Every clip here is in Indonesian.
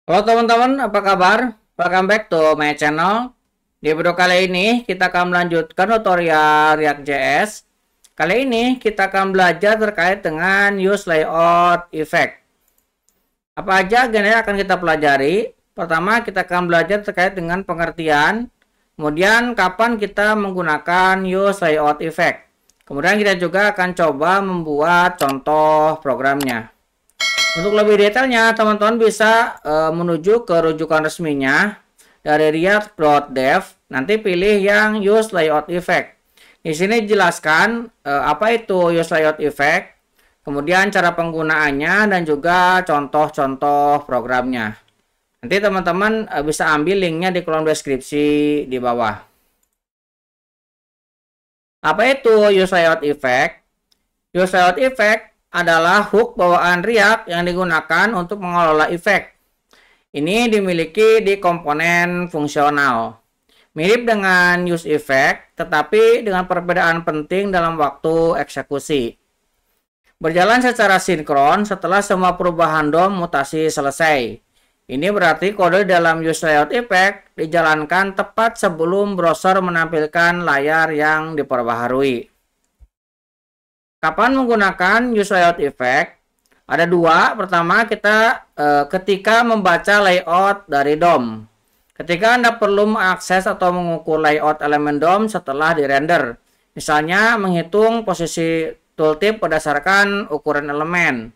Halo teman-teman, apa kabar? Welcome back to my channel. Di video kali ini kita akan melanjutkan tutorial React.js. Kali ini kita akan belajar terkait dengan use layout effect. Apa aja agenda yang akan kita pelajari? Pertama, kita akan belajar terkait dengan pengertian. Kemudian, kapan kita menggunakan use layout effect. Kemudian kita juga akan coba membuat contoh programnya. Untuk lebih detailnya, teman-teman bisa menuju ke rujukan resminya dari react.dev. Nanti pilih yang use layout effect. Di sini dijelaskan apa itu use layout effect, kemudian cara penggunaannya dan juga contoh-contoh programnya. Nanti teman-teman bisa ambil linknya di kolom deskripsi di bawah. Apa itu use layout effect? Use layout effect adalah hook bawaan React yang digunakan untuk mengelola efek. Ini dimiliki di komponen fungsional. Mirip dengan use effect, tetapi dengan perbedaan penting dalam waktu eksekusi. Berjalan secara sinkron setelah semua perubahan DOM mutasi selesai. Ini berarti kode dalam use layout effect dijalankan tepat sebelum browser menampilkan layar yang diperbaharui. Kapan menggunakan use layout effect? Ada dua. Pertama, kita ketika membaca layout dari DOM. Ketika Anda perlu mengakses atau mengukur layout elemen DOM setelah dirender. Misalnya, menghitung posisi tooltip berdasarkan ukuran elemen.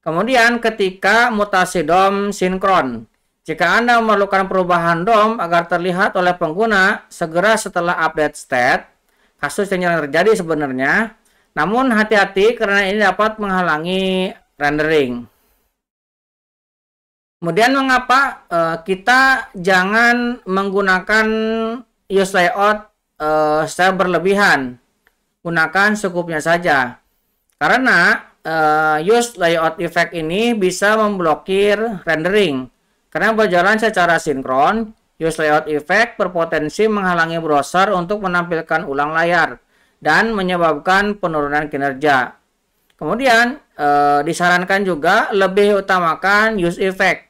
Kemudian, ketika mutasi DOM sinkron. Jika Anda memerlukan perubahan DOM agar terlihat oleh pengguna segera setelah update state, kasus yang terjadi sebenarnya. Namun hati-hati karena ini dapat menghalangi rendering. Kemudian mengapa kita jangan menggunakan use layout secara berlebihan? Gunakan secukupnya saja. Karena use layout effect ini bisa memblokir rendering. Karena berjalan secara sinkron, use layout effect berpotensi menghalangi browser untuk menampilkan ulang layar dan menyebabkan penurunan kinerja. Kemudian disarankan juga lebih utamakan use effect.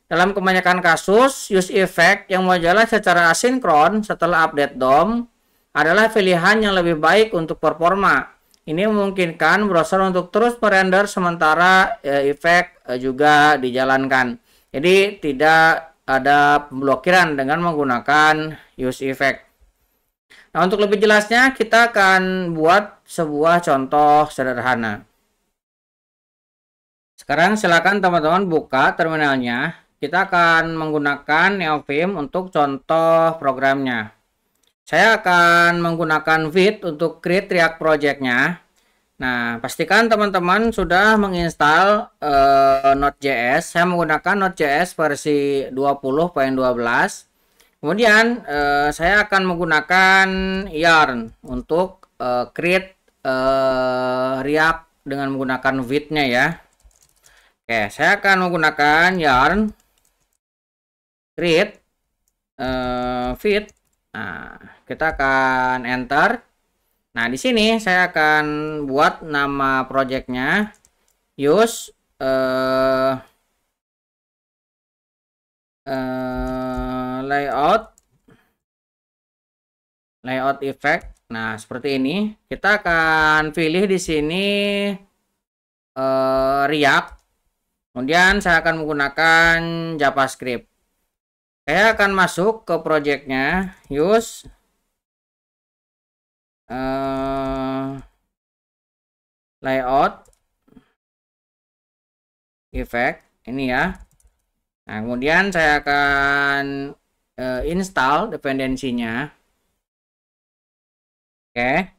Dalam kebanyakan kasus, use effect yang berjalan secara asinkron setelah update DOM adalah pilihan yang lebih baik untuk performa. Ini memungkinkan browser untuk terus merender sementara efek juga dijalankan. Jadi tidak ada pemblokiran dengan menggunakan use effect. Nah, untuk lebih jelasnya kita akan buat sebuah contoh sederhana. Sekarang silakan teman-teman buka terminalnya. Kita akan menggunakan Neovim untuk contoh programnya. Saya akan menggunakan Vite untuk create React project-nya. Nah, pastikan teman-teman sudah menginstal Node.js. Saya menggunakan Node.js versi 20.12. Kemudian saya akan menggunakan Yarn untuk create React dengan menggunakan Vite-nya ya. Oke, saya akan menggunakan Yarn create Vite. Nah, kita akan enter. Nah, di sini saya akan buat nama project-nya use layout effect. Nah, seperti ini. Kita akan pilih di sini React. Kemudian saya akan menggunakan JavaScript. Saya akan masuk ke projectnya use layout effect ini ya. Nah, kemudian saya akan install dependensinya. Oke.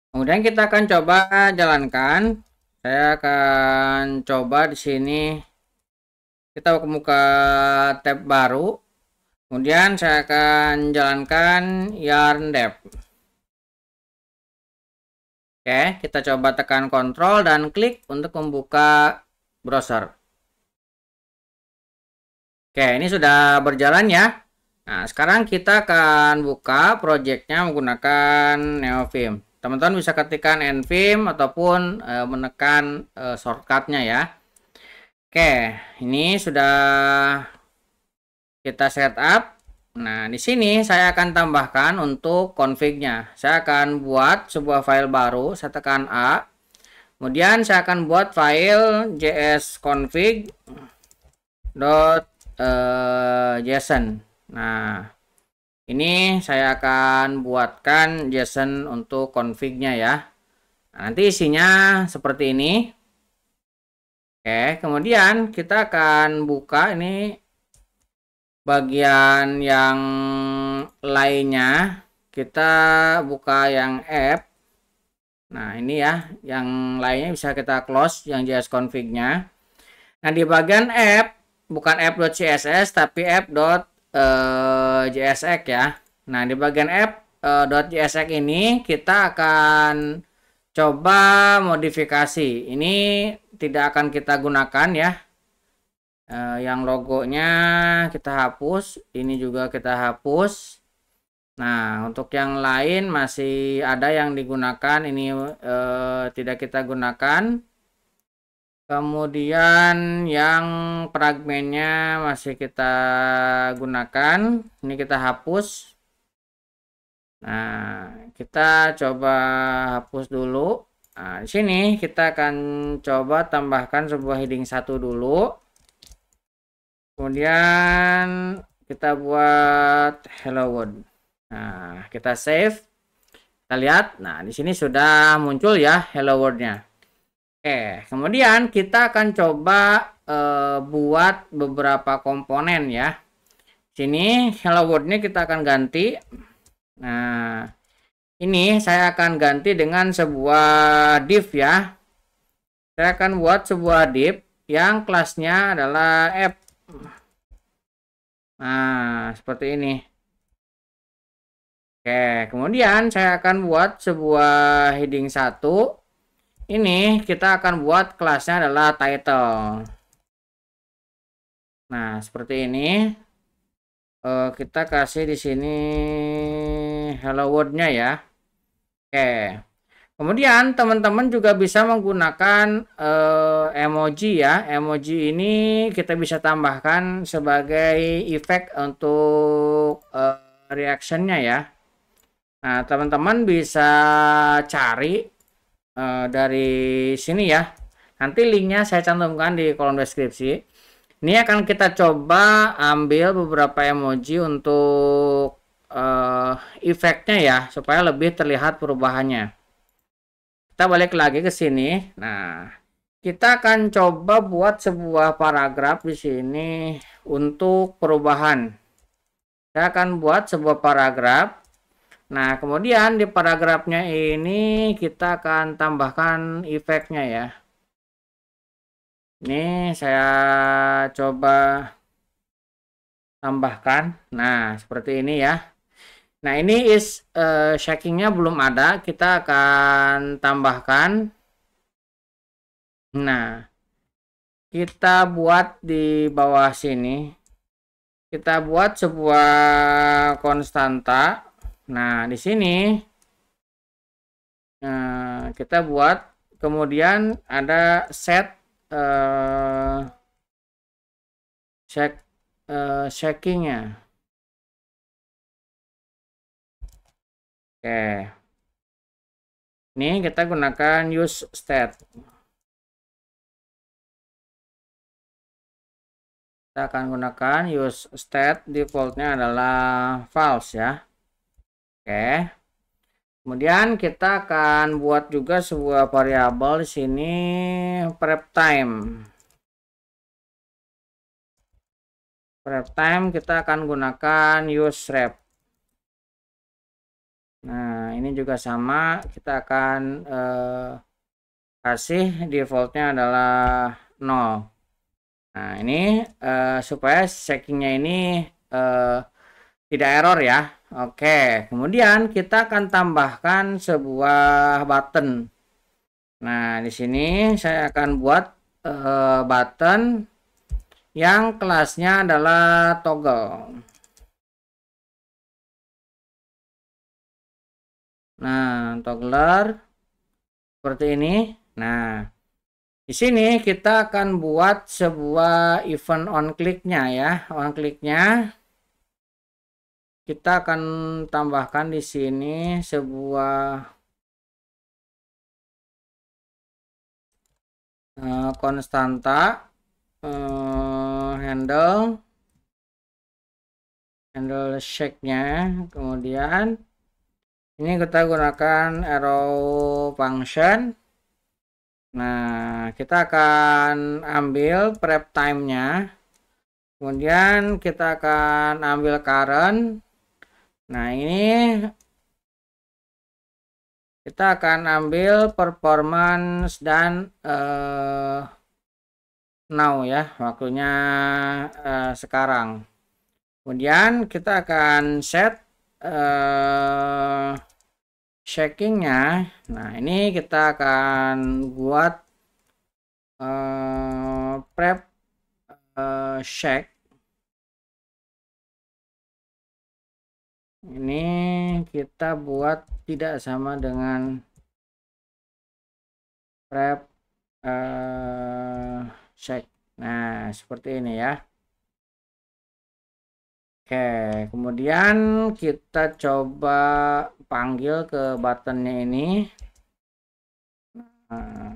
Kemudian kita akan coba jalankan. Saya akan coba di sini. Kita buka tab baru. Kemudian saya akan jalankan yarn dev. Oke, kita coba tekan Ctrl dan klik untuk membuka browser. Oke, ini sudah berjalan ya. Nah, sekarang kita akan buka projectnya menggunakan Neovim. Teman-teman bisa ketikkan nvim ataupun menekan shortcutnya ya. Oke, ini sudah kita setup. Nah, di sini saya akan tambahkan untuk config-nya. Saya akan buat sebuah file baru, saya tekan A. Kemudian saya akan buat file jsconfig.json. Nah, ini saya akan buatkan JSON untuk config-nya ya. Nah, nanti isinya seperti ini. Oke, kemudian kita akan buka ini bagian yang lainnya. Kita buka yang app. Nah, ini ya, yang lainnya bisa kita close yang JS config-nya. Nah, di bagian app, bukan app.css tapi app.jsx ya. Nah, di bagian app.jsx ini kita akan coba modifikasi. Ini tidak akan kita gunakan ya. Yang logonya kita hapus, ini juga kita hapus. Nah, untuk yang lain masih ada yang digunakan, ini tidak kita gunakan. Kemudian yang fragmennya masih kita gunakan, ini kita hapus. Nah, kita coba hapus dulu. Nah, di sini kita akan coba tambahkan sebuah heading 1 dulu. Kemudian kita buat hello world. Nah, kita save. Kita lihat. Nah, di sini sudah muncul ya hello world-nya. Oke, kemudian kita akan coba buat beberapa komponen ya. Sini hello world-nya kita akan ganti. Nah, ini saya akan ganti dengan sebuah div ya. Saya akan buat sebuah div yang kelasnya adalah app. Nah, seperti ini. Oke, kemudian saya akan buat sebuah heading 1. Ini kita akan buat kelasnya adalah title. Nah, seperti ini. Kita kasih di sini hello world-nya ya. Oke. Kemudian teman-teman juga bisa menggunakan emoji ya. Emoji ini kita bisa tambahkan sebagai efek untuk reaction-nya ya. Nah, teman-teman bisa cari dari sini ya. Nanti linknya saya cantumkan di kolom deskripsi. Ini akan kita coba ambil beberapa emoji untuk efeknya ya, supaya lebih terlihat perubahannya. Kita balik lagi ke sini. Nah, kita akan coba buat sebuah paragraf di sini untuk perubahan. Saya akan buat sebuah paragraf. Nah, kemudian di paragrafnya ini kita akan tambahkan efeknya ya. Ini saya coba tambahkan. Nah, seperti ini ya. Nah, ini shakingnya belum ada. Kita akan tambahkan. Nah, kita buat di bawah sini. Kita buat sebuah konstanta. Nah, di sini kita buat. Kemudian ada set shakingnya. Oke. Ini kita gunakan use state. Kita akan gunakan use state, defaultnya adalah false ya. Oke. Kemudian kita akan buat juga sebuah variabel di sini prep time. Prep time kita akan gunakan use ref. Nah, ini juga sama. Kita akan kasih defaultnya adalah 0. Nah, ini supaya checkingnya ini tidak error ya. Oke, kemudian kita akan tambahkan sebuah button. Nah, di sini saya akan buat button yang kelasnya adalah toggle. Nah, toggler seperti ini. Nah, Di sini kita akan buat sebuah event on click-nya ya. On click-nya kita akan tambahkan di sini sebuah konstanta handle shake-nya. Kemudian ini kita gunakan arrow function. Nah, kita akan ambil prep time-nya. Kemudian kita akan ambil current. Nah, ini kita akan ambil performance dan now ya, waktunya sekarang. Kemudian kita akan set shaking-nya. Nah, ini kita akan buat prep shake. Ini kita buat tidak sama dengan prep shake. Nah, seperti ini ya. Oke, kemudian kita coba panggil ke buttonnya ini. Nah,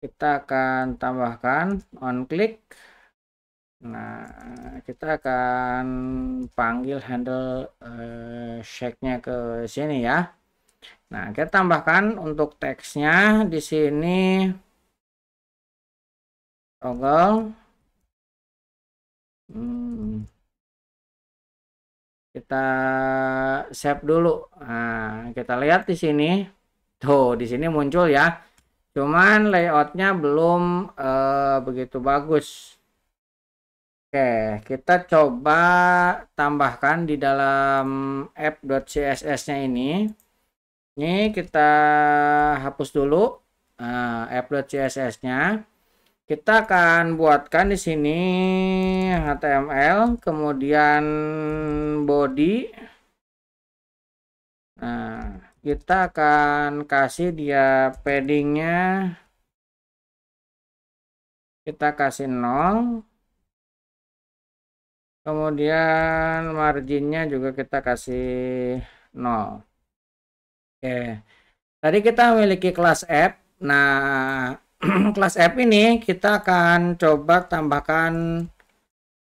kita akan tambahkan on click. Nah, kita akan panggil handle shake-nya ke sini ya. Nah, kita tambahkan untuk teksnya di sini toggle. Kita save dulu. Nah, kita lihat di sini. Tuh, di sini muncul ya. Cuman layoutnya belum begitu bagus. Oke, kita coba tambahkan di dalam app.css-nya ini. Ini kita hapus dulu app.css-nya. Kita akan buatkan di sini HTML, kemudian body. Nah, kita akan kasih dia paddingnya, kita kasih 0. Kemudian marginnya juga kita kasih 0. Oke, tadi kita memiliki kelas app. Nah, kelas app ini kita akan coba tambahkan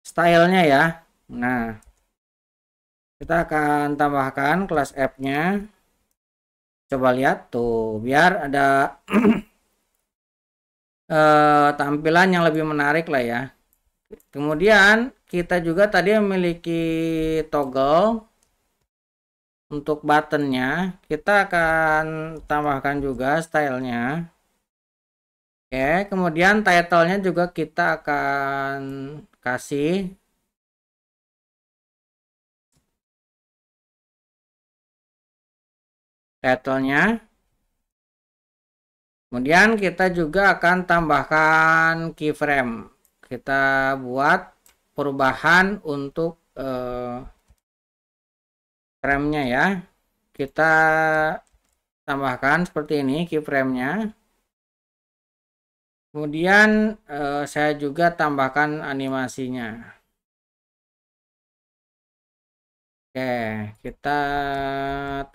stylenya ya. Nah, kita akan tambahkan kelas app-nya. Coba lihat tuh, biar ada tampilan yang lebih menarik lah ya. Kemudian kita juga tadi memiliki toggle untuk buttonnya. Kita akan tambahkan juga stylenya. Oke, kemudian title-nya juga kita akan kasih title-nya. Kemudian kita juga akan tambahkan keyframe. Kita buat perubahan untuk frame-nya ya. Kita tambahkan seperti ini keyframe-nya. Kemudian saya juga tambahkan animasinya. Oke, kita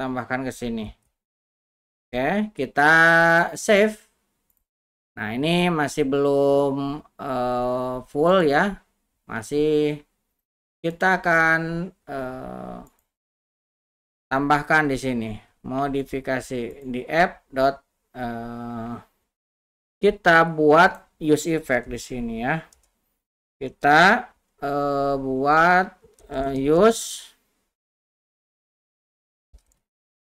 tambahkan ke sini. Oke, kita save. Nah, ini masih belum full ya. Masih kita akan tambahkan di sini modifikasi di app. Kita buat use effect di sini ya. Kita buat use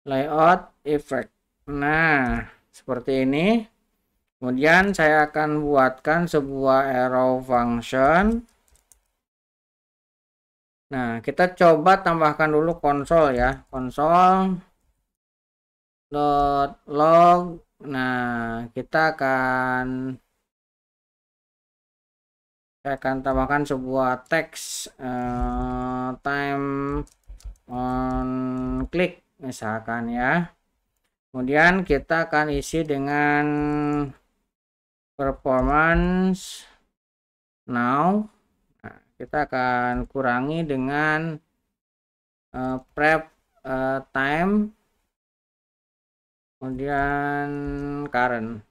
layout effect. Nah, seperti ini. Kemudian saya akan buatkan sebuah arrow function. Nah, kita coba tambahkan dulu konsol ya. Console.log. Nah, saya akan tambahkan sebuah teks time on click misalkan ya. Kemudian kita akan isi dengan performance now. Nah, kita akan kurangi dengan prep time, kemudian current.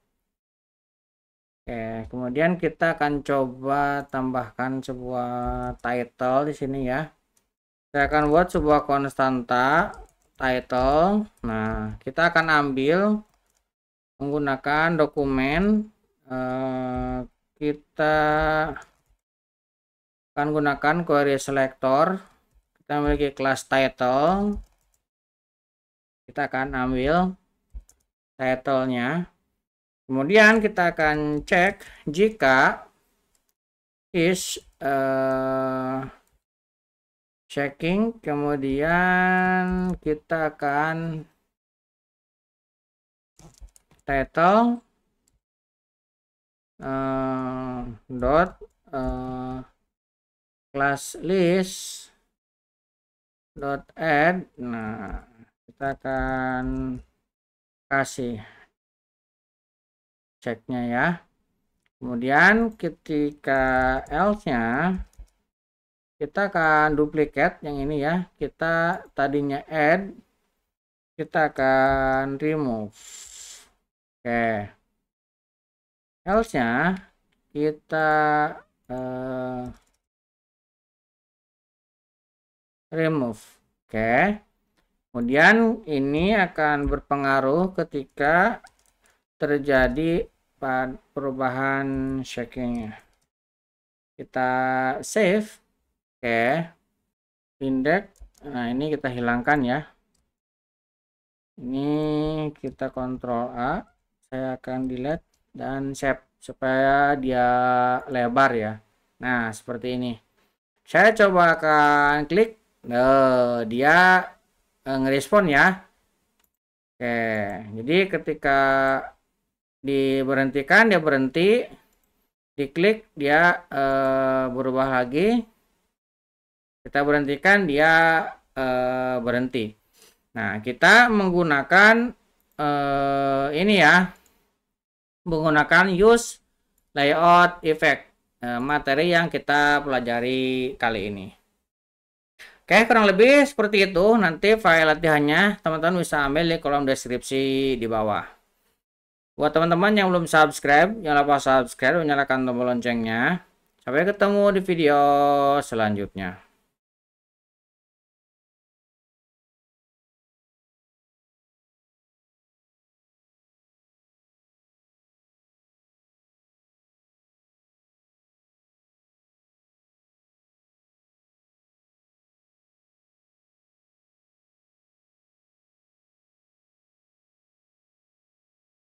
Oke, kemudian kita akan coba tambahkan sebuah title di sini ya. Saya akan buat sebuah konstanta title. Nah, kita akan ambil menggunakan dokumen. Kita akan gunakan query selector. Kita memiliki kelas title. Kita akan ambil title-nya. Kemudian kita akan cek jika is checking, kemudian kita akan title dot class list dot add. Nah, kita akan kasih ceknya ya. Kemudian ketika else-nya kita akan duplicate yang ini ya. Kita tadinya add, kita akan remove. Oke. Else-nya kita remove. Oke. Kemudian ini akan berpengaruh ketika terjadi perubahan checkingnya. Kita save. Oke. Index. Nah, ini kita hilangkan ya. Ini kita Ctrl A. Saya akan delete dan save supaya dia lebar ya. Nah, seperti ini. Saya coba akan klik. Dia ngerespon ya. Oke, jadi ketika diberhentikan dia berhenti, diklik dia berubah lagi, kita berhentikan dia berhenti. Nah, kita menggunakan ini ya, menggunakan use layout effect, materi yang kita pelajari kali ini. Oke, kurang lebih seperti itu. Nanti file latihannya teman-teman bisa ambil di kolom deskripsi di bawah. Buat teman-teman yang belum subscribe, jangan lupa subscribe dan nyalakan tombol loncengnya. Sampai ketemu di video selanjutnya.